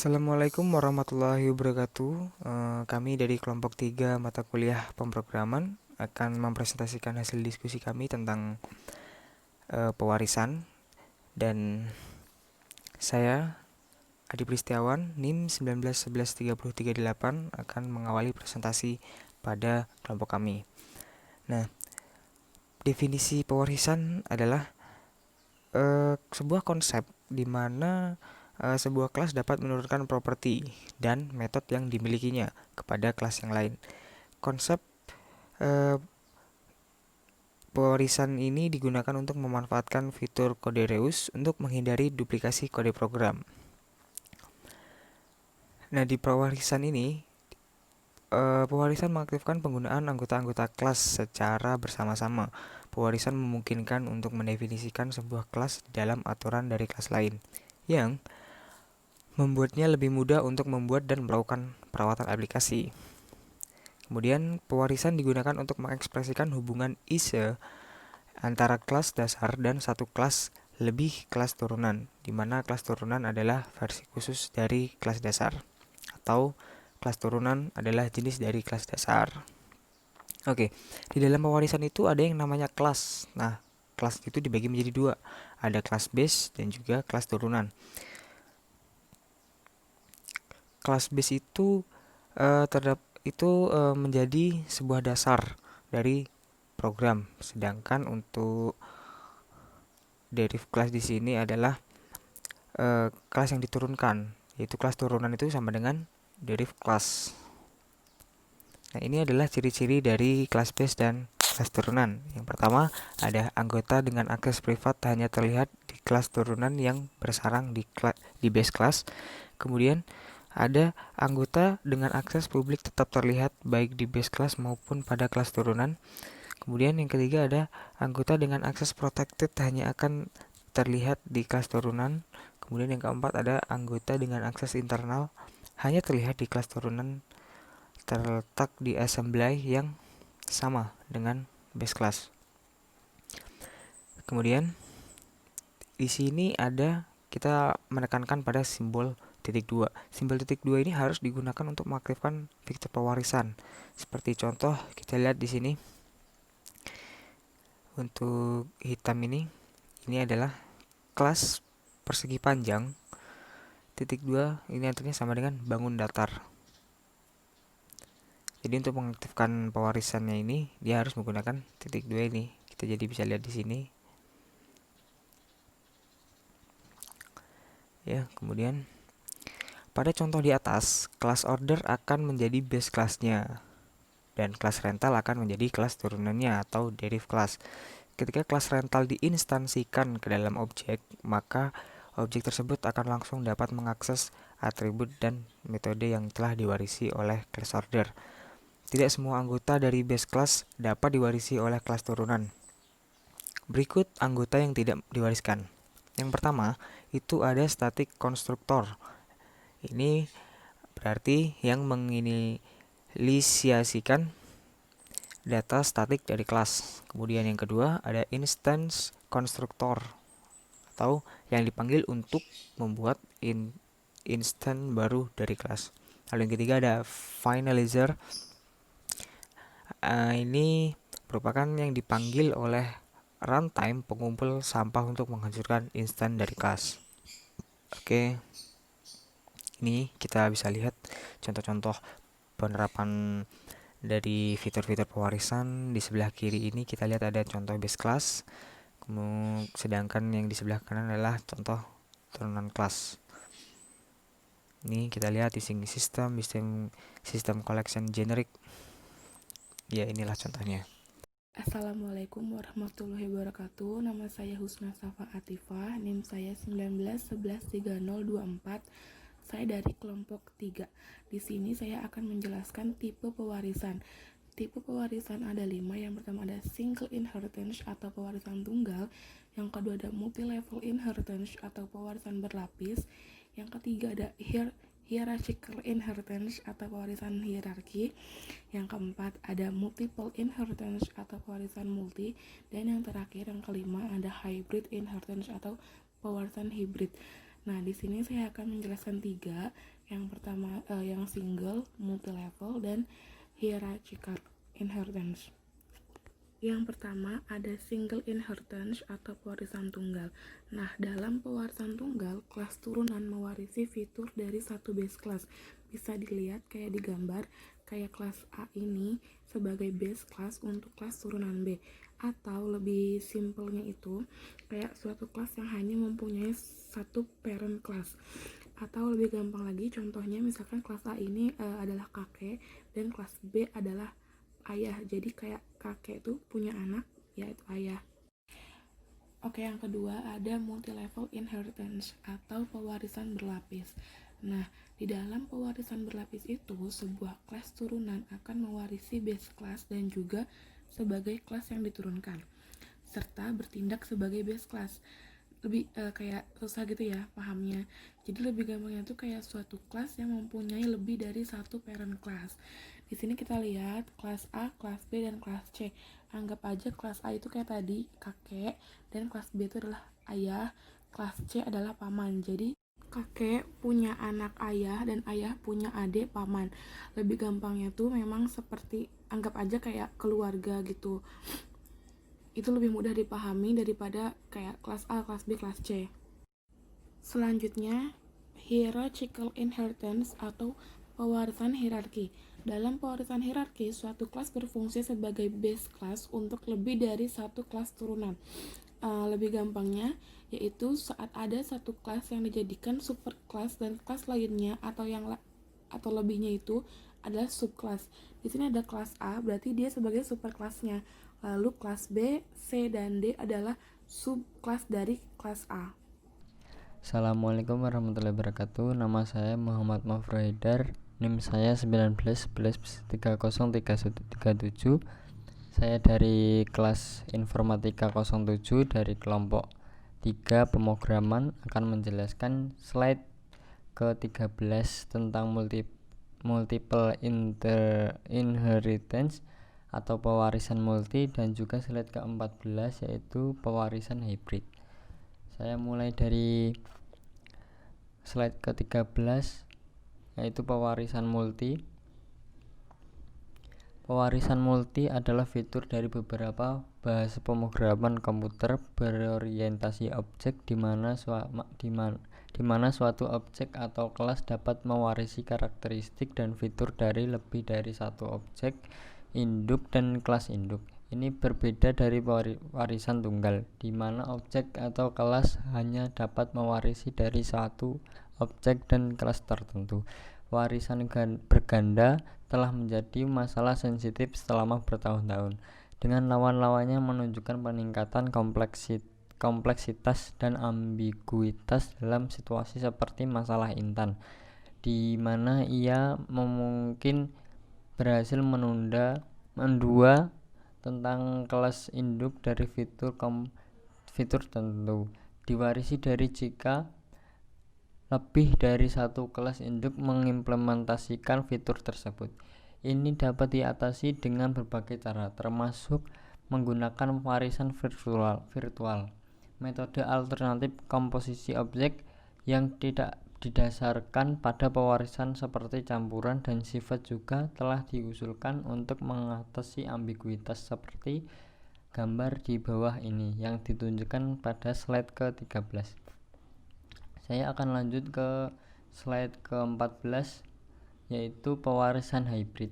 Assalamualaikum warahmatullahi wabarakatuh. Kami dari kelompok 3 mata kuliah pemrograman akan mempresentasikan hasil diskusi kami tentang pewarisan, dan saya Adi Pristiawan NIM 19111338 akan mengawali presentasi pada kelompok kami. Nah, definisi pewarisan adalah sebuah konsep di mana sebuah kelas dapat menurunkan properti dan metode yang dimilikinya kepada kelas yang lain. Konsep eh, pewarisan ini digunakan untuk memanfaatkan fitur kode reus untuk menghindari duplikasi kode program. Nah, di pewarisan ini, pewarisan mengaktifkan penggunaan anggota-anggota kelas secara bersama-sama. Pewarisan memungkinkan untuk mendefinisikan sebuah kelas dalam aturan dari kelas lain, yang membuatnya lebih mudah untuk membuat dan melakukan perawatan aplikasi. Kemudian, pewarisan digunakan untuk mengekspresikan hubungan ISE antara kelas dasar dan satu kelas lebih kelas turunan, di mana kelas turunan adalah versi khusus dari kelas dasar, atau kelas turunan adalah jenis dari kelas dasar. Oke, di dalam pewarisan itu ada yang namanya kelas. Nah, kelas itu dibagi menjadi dua, ada kelas base dan juga kelas turunan. Kelas base itu menjadi sebuah dasar dari program, sedangkan untuk deriv kelas di sini adalah kelas yang diturunkan, yaitu kelas turunan itu sama dengan deriv kelas. Nah, ini adalah ciri-ciri dari kelas base dan kelas turunan. Yang pertama, ada anggota dengan akses privat hanya terlihat di kelas turunan yang bersarang di base class. Kemudian ada anggota dengan akses publik tetap terlihat baik di base class maupun pada kelas turunan. Kemudian yang ketiga ada anggota dengan akses protected hanya akan terlihat di kelas turunan. Kemudian yang keempat ada anggota dengan akses internal hanya terlihat di kelas turunan terletak di assembly yang sama dengan base class. Kemudian di sini kita menekankan pada simbol titik 2. Simbol titik 2 ini harus digunakan untuk mengaktifkan fitur pewarisan. Seperti contoh kita lihat di sini. Untuk hitam ini adalah kelas persegi panjang. Titik 2 ini artinya sama dengan bangun datar. Jadi untuk mengaktifkan pewarisannya ini dia harus menggunakan titik 2 ini. Kita jadi bisa lihat di sini. Ya, kemudian pada contoh di atas, kelas order akan menjadi base kelasnya dan kelas rental akan menjadi kelas turunannya atau deriv kelas. Ketika kelas rental diinstansikan ke dalam objek, maka objek tersebut akan langsung dapat mengakses atribut dan metode yang telah diwarisi oleh kelas order. Tidak semua anggota dari base class dapat diwarisi oleh kelas turunan. Berikut anggota yang tidak diwariskan. Yang pertama, itu ada static constructor. Ini berarti yang menginisiasikan data statik dari kelas. Kemudian yang kedua ada instance constructor, atau yang dipanggil untuk membuat instance baru dari kelas. Lalu yang ketiga ada finalizer. Ini merupakan yang dipanggil oleh runtime pengumpul sampah untuk menghancurkan instance dari kelas. Oke, ini kita bisa lihat contoh-contoh penerapan dari fitur-fitur pewarisan. Di sebelah kiri ini kita lihat ada contoh base class, sedangkan yang di sebelah kanan adalah contoh turunan kelas. Ini kita lihat using system collection generic. Ya, inilah contohnya. Assalamualaikum warahmatullahi wabarakatuh. Nama saya Husna Safa Atifah, NIM saya 19113024. Saya dari kelompok 3. Di sini saya akan menjelaskan tipe pewarisan. Tipe pewarisan ada 5. Yang pertama ada single inheritance atau pewarisan tunggal. Yang kedua ada multi level inheritance atau pewarisan berlapis. Yang ketiga ada hierarchical inheritance atau pewarisan hierarki. Yang keempat ada multiple inheritance atau pewarisan multi. Dan yang terakhir yang kelima ada hybrid inheritance atau pewarisan hibrid. Nah, di sini saya akan menjelaskan tiga. Yang pertama yang single, multi level, dan hierarchical inheritance. Yang pertama ada single inheritance atau pewarisan tunggal. Nah, dalam pewarisan tunggal, kelas turunan mewarisi fitur dari satu base class. Bisa dilihat kayak di gambar, kayak kelas A ini sebagai base class untuk kelas turunan B. Atau lebih simpelnya itu, kayak suatu kelas yang hanya mempunyai satu parent class. Atau lebih gampang lagi, contohnya misalkan kelas A ini adalah kakek dan kelas B adalah ayah. Jadi kayak kakek itu punya anak, yaitu ayah. Oke, yang kedua ada multi-level inheritance atau pewarisan berlapis. Nah, di dalam pewarisan berlapis itu, sebuah kelas turunan akan mewarisi base class dan juga sebagai kelas yang diturunkan, serta bertindak sebagai base class. Lebih kayak susah gitu ya pahamnya. Jadi lebih gampangnya tuh kayak suatu kelas yang mempunyai lebih dari satu parent class. Di sini kita lihat kelas A, kelas B, dan kelas C. Anggap aja kelas A itu kayak tadi kakek, dan kelas B itu adalah ayah, kelas C adalah paman. Jadi kakek punya anak ayah dan ayah punya adik paman. Lebih gampangnya tuh memang seperti anggap aja kayak keluarga gitu. Itu lebih mudah dipahami daripada kayak kelas A, kelas B, kelas C. Selanjutnya, hierarchical inheritance atau pewarisan hierarki. Dalam pewarisan hierarki, suatu kelas berfungsi sebagai base class untuk lebih dari satu kelas turunan. Lebih gampangnya, yaitu saat ada satu kelas yang dijadikan superclass dan kelas lainnya atau lebihnya itu adalah subclass. Di sini ada kelas A, berarti dia sebagai superkelasnya. Lalu kelas B, C, dan D adalah subkelas dari kelas A. Assalamualaikum warahmatullahi wabarakatuh. Nama saya Muhammad Mafrohidar. NIM saya 1911303137. Saya dari kelas Informatika 07 dari kelompok 3 pemrograman akan menjelaskan slide ke-13 tentang multiple inheritance atau pewarisan multi, dan juga slide ke-14 yaitu pewarisan hybrid. Saya mulai dari slide ke-13 yaitu pewarisan multi. Pewarisan multi adalah fitur dari beberapa bahasa pemrograman komputer berorientasi objek di mana suatu objek atau kelas dapat mewarisi karakteristik dan fitur dari lebih dari satu objek induk dan kelas induk. Ini berbeda dari warisan tunggal, di mana objek atau kelas hanya dapat mewarisi dari satu objek dan kelas tertentu. Warisan berganda telah menjadi masalah sensitif selama bertahun-tahun, dengan lawan-lawannya menunjukkan peningkatan kompleksitas dan ambiguitas dalam situasi seperti masalah Intan, di mana ia mungkin berhasil mendua tentang kelas induk dari fitur tertentu diwarisi dari jika lebih dari satu kelas induk mengimplementasikan fitur tersebut. Ini dapat diatasi dengan berbagai cara, termasuk menggunakan warisan virtual, metode alternatif komposisi objek yang tidak didasarkan pada pewarisan seperti campuran dan sifat juga telah diusulkan untuk mengatasi ambiguitas seperti gambar di bawah ini yang ditunjukkan pada slide ke-13. Saya akan lanjut ke slide ke-14 yaitu pewarisan hybrid.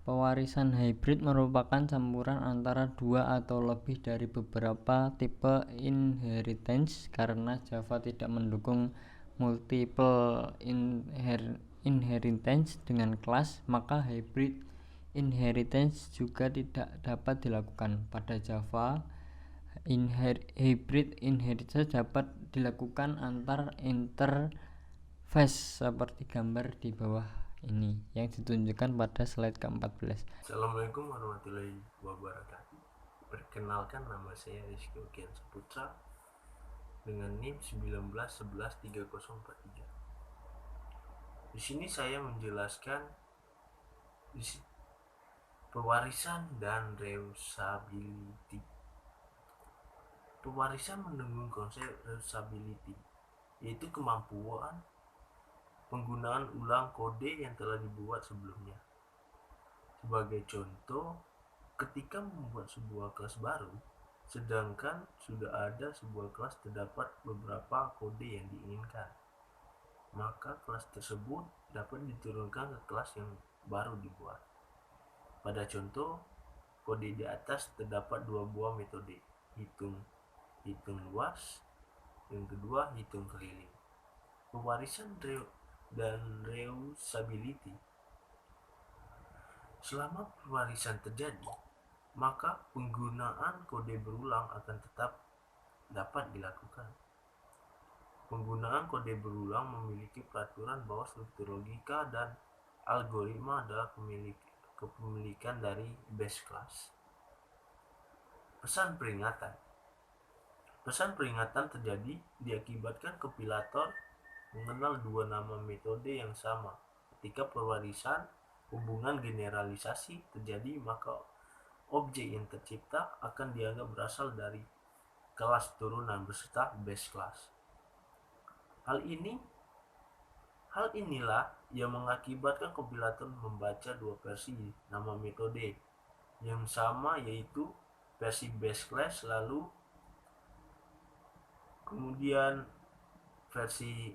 Pewarisan hybrid merupakan campuran antara dua atau lebih dari beberapa tipe inheritance. Karena Java tidak mendukung multiple inheritance dengan kelas, maka hybrid inheritance juga tidak dapat dilakukan. Pada Java, hybrid inheritance dapat dilakukan antar interface seperti gambar di bawah ini yang ditunjukkan pada slide ke-14. Assalamualaikum warahmatullahi wabarakatuh. Perkenalkan, nama saya Rizky Okian Saputra dengan NIM 19113043. Di sini saya menjelaskan pewarisan dan reusability. Pewarisan mendukung konsep reusability, yaitu kemampuan penggunaan ulang kode yang telah dibuat sebelumnya. Sebagai contoh, ketika membuat sebuah kelas baru, sedangkan sudah ada sebuah kelas terdapat beberapa kode yang diinginkan, maka kelas tersebut dapat diturunkan ke kelas yang baru dibuat. Pada contoh kode di atas terdapat dua buah metode, hitung luas, yang kedua hitung keliling. Pewarisan dan reusability. Selama pewarisan terjadi, maka penggunaan kode berulang akan tetap dapat dilakukan. Penggunaan kode berulang memiliki peraturan bahwa struktur logika dan algoritma adalah kepemilikan dari base class. Pesan peringatan. Pesan peringatan terjadi diakibatkan kompilator mengenal dua nama metode yang sama. Ketika pewarisan hubungan generalisasi terjadi, maka objek yang tercipta akan dianggap berasal dari kelas turunan beserta base class. Hal inilah yang mengakibatkan kompilator membaca dua versi nama metode yang sama, yaitu versi base class lalu kemudian versi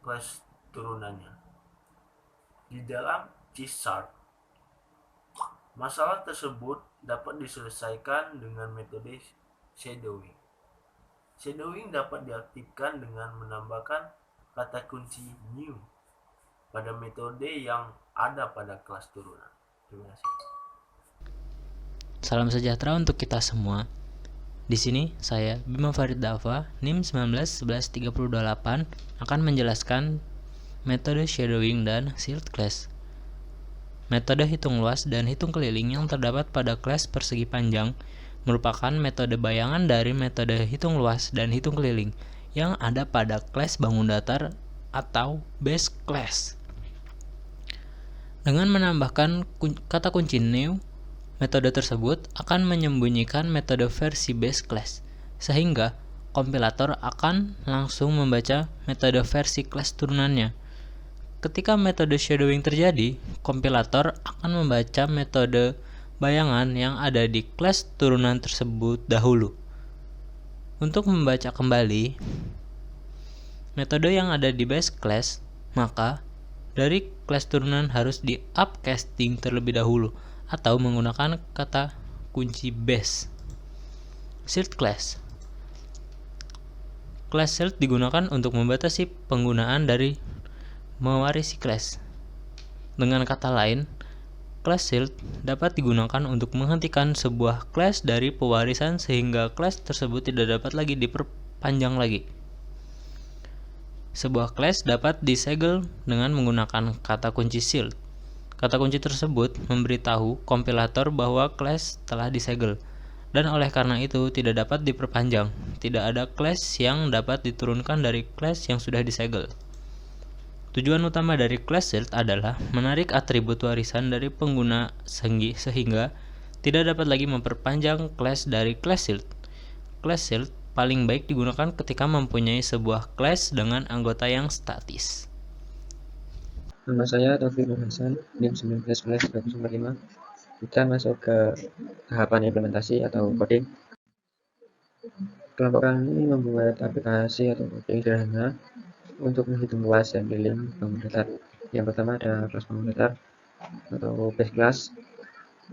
kelas turunannya. Di dalam C#, masalah tersebut dapat diselesaikan dengan metode shadowing. Shadowing dapat diaktifkan dengan menambahkan kata kunci new pada metode yang ada pada kelas turunan. Terima kasih. Salam sejahtera untuk kita semua. Di sini saya Bima Farid Dava, NIM 191138 akan menjelaskan metode shadowing dan sealed class. Metode hitung luas dan hitung keliling yang terdapat pada kelas persegi panjang merupakan metode bayangan dari metode hitung luas dan hitung keliling yang ada pada kelas bangun datar atau base class. Dengan menambahkan kata kunci new, metode tersebut akan menyembunyikan metode versi base class, sehingga kompilator akan langsung membaca metode versi kelas turunannya. Ketika metode shadowing terjadi, kompilator akan membaca metode bayangan yang ada di kelas turunan tersebut dahulu. Untuk membaca kembali metode yang ada di base class, maka dari kelas turunan harus di upcasting terlebih dahulu atau menggunakan kata kunci base. Sealed class. Class sealed digunakan untuk membatasi penggunaan dari mewarisi class. Dengan kata lain, class sealed dapat digunakan untuk menghentikan sebuah class dari pewarisan sehingga class tersebut tidak dapat lagi diperpanjang lagi. Sebuah class dapat disegel dengan menggunakan kata kunci sealed. Kata kunci tersebut memberitahu kompilator bahwa class telah disegel, dan oleh karena itu tidak dapat diperpanjang. Tidak ada class yang dapat diturunkan dari class yang sudah disegel. Tujuan utama dari class sealed adalah menarik atribut warisan dari pengguna sehingga tidak dapat lagi memperpanjang class dari class sealed. Class sealed paling baik digunakan ketika mempunyai sebuah class dengan anggota yang statis. Nama saya Taufik Nur Hasan, NIM 1911-305. Kita masuk ke tahapan implementasi atau coding. Kelompok kami membuat aplikasi atau coding sederhana untuk menghitung luas dan keliling bangun datar. Yang pertama ada kelas bangun datar atau base class.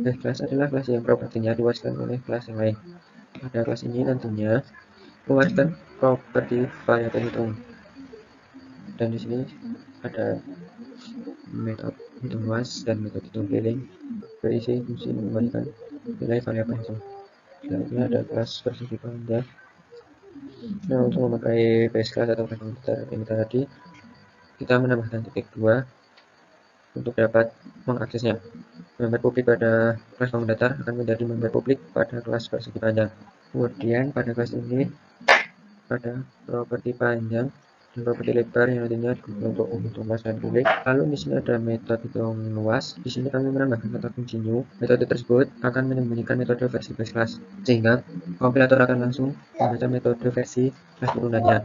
Base class adalah kelas yang propertinya diwariskan oleh kelas yang lain. Pada kelas ini nantinya mewariskan properti variabel hitung. Dan di sini ada metode hitung luas dan metode hitung keliling berisi fungsi mengembalikan nilai variabel hitung. Selanjutnya ada kelas persegi panjang. Nah, untuk memakai base class atau bangun datar ini tadi, kita menambahkan titik 2 untuk dapat mengaksesnya. Member publik pada kelas bangun datar akan menjadi member publik pada kelas persegi panjang. Kemudian pada kelas ini pada properti panjang dan properti lebar yang nantinya digunakan untuk menghitung luas dan kulik. Lalu di sini ada metode hitung luas. Di sini kami menambahkan kata kunci new. Metode tersebut akan menyembunyikan metode versi base class, sehingga kompilator akan langsung membaca metode versi kelas turunannya.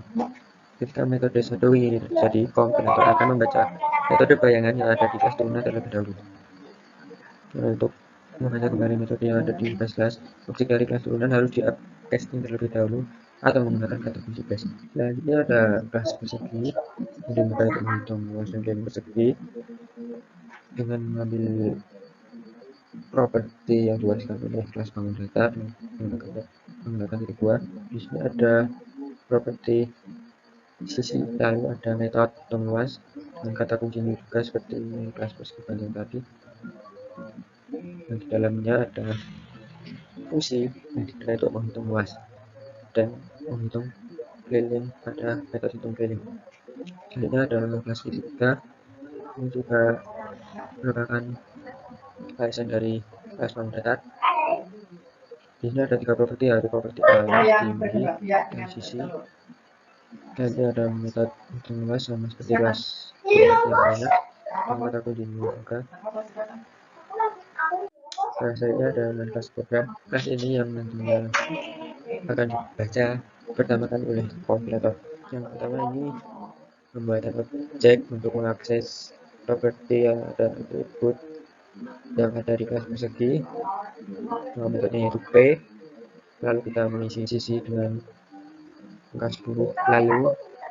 Ketika metode shadowing ini terjadi, kompilator akan membaca metode bayangan yang ada di kelas turunan terlebih dahulu. Untuk membaca kembali metode yang ada di base class, objek dari kelas turunan harus di-upcasting terlebih dahulu atau menggunakan kata kunci base. Selanjutnya ada kelas persegi, yang digunakan untuk menghitung luas dan gain persegi dengan mengambil properti yang diwariskan oleh kelas bangun datar dan menggunakan titik dua. Di sini ada properti sisi, lalu ada metode hitung luas dengan kata kunci juga seperti kelas persegi panjang tadi. Dan di dalamnya ada fungsi yang digunakan untuk menghitung luas dan menghitung keliling pada metode hitung keliling. Selanjutnya ada kelas fisika yang juga merupakan warisan dari kelas bangun datar. Di sini ada tiga properti, yaitu properti A, tinggi, dan sisi. Nanti ada metode hitung luas sama seperti kelas yang banyak, dan kata kunci juga. Selanjutnya ada kelas program. Kelas ini yang nantinya akan dibaca pertama kali oleh kompilator. Yang pertama ini membuat objek untuk mengakses properti yang ada atribut yang ada di kelas persegi. Metodenya yaitu P. Lalu kita mengisi sisi dengan angka 10.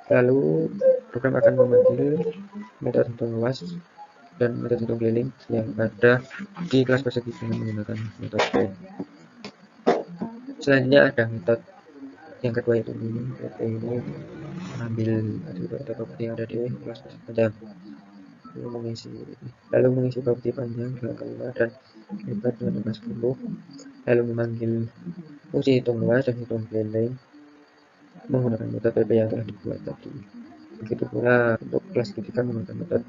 Lalu program akan memanggil metode hitung luas dan metode hitung keliling yang ada di kelas persegi dengan menggunakan metode P. Selanjutnya ada metode yang kedua, yaitu ini. Metode ini mengambil atribut atau properti yang ada di kelas persegi panjang, lalu mengisi properti panjang dengan kelima dan lebar dengan angka 10, lalu memanggil fungsi hitung luas dan hitung keliling menggunakan metode PP yang telah dibuat tadi. Begitu pula untuk kelas ketiga menggunakan metode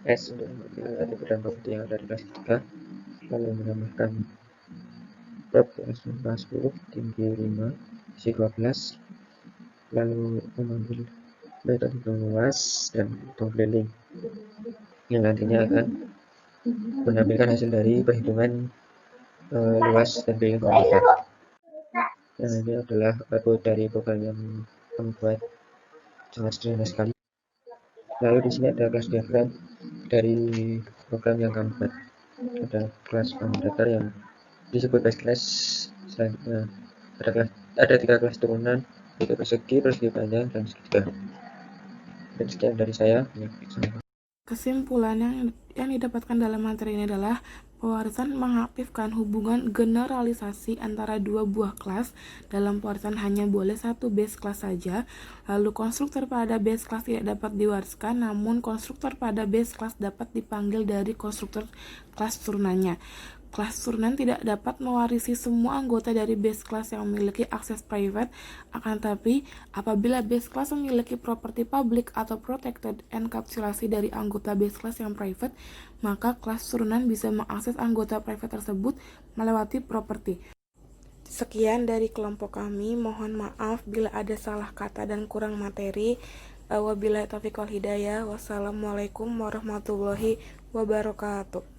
S untuk mengambil atribut dan properti yang ada di kelas ketiga, lalu menambahkan prop kelas 10, tinggi 5, isi 12, lalu memanggil metode hitung luas dan hitung keliling yang nantinya akan menampilkan hasil dari perhitungan luas dan keliling komputer. Dan ini adalah output dari program yang kami buat, sangat sederhana sekali. Lalu di sini ada kelas diagram dari program yang kami buat. Ada kelas bangun datar yang disebut base class. Selanjutnya ada tiga kelas turunan, yaitu persegi, persegi panjang, dan segitiga. Dan sekian dari saya. Kesimpulan yang didapatkan dalam materi ini adalah pewarisan mengaktifkan hubungan generalisasi antara dua buah kelas. Dalam pewarisan hanya boleh satu base class saja. Lalu konstruktor pada base class tidak dapat diwariskan, namun konstruktor pada base class dapat dipanggil dari konstruktor kelas turunannya. Kelas turunan tidak dapat mewarisi semua anggota dari base class yang memiliki akses private, akan tetapi apabila base class memiliki properti public atau protected enkapsulasi dari anggota base class yang private, maka kelas turunan bisa mengakses anggota private tersebut melewati properti. Sekian dari kelompok kami, mohon maaf bila ada salah kata dan kurang materi. Wabillahi taufiq wal hidayah. Wassalamualaikum warahmatullahi wabarakatuh.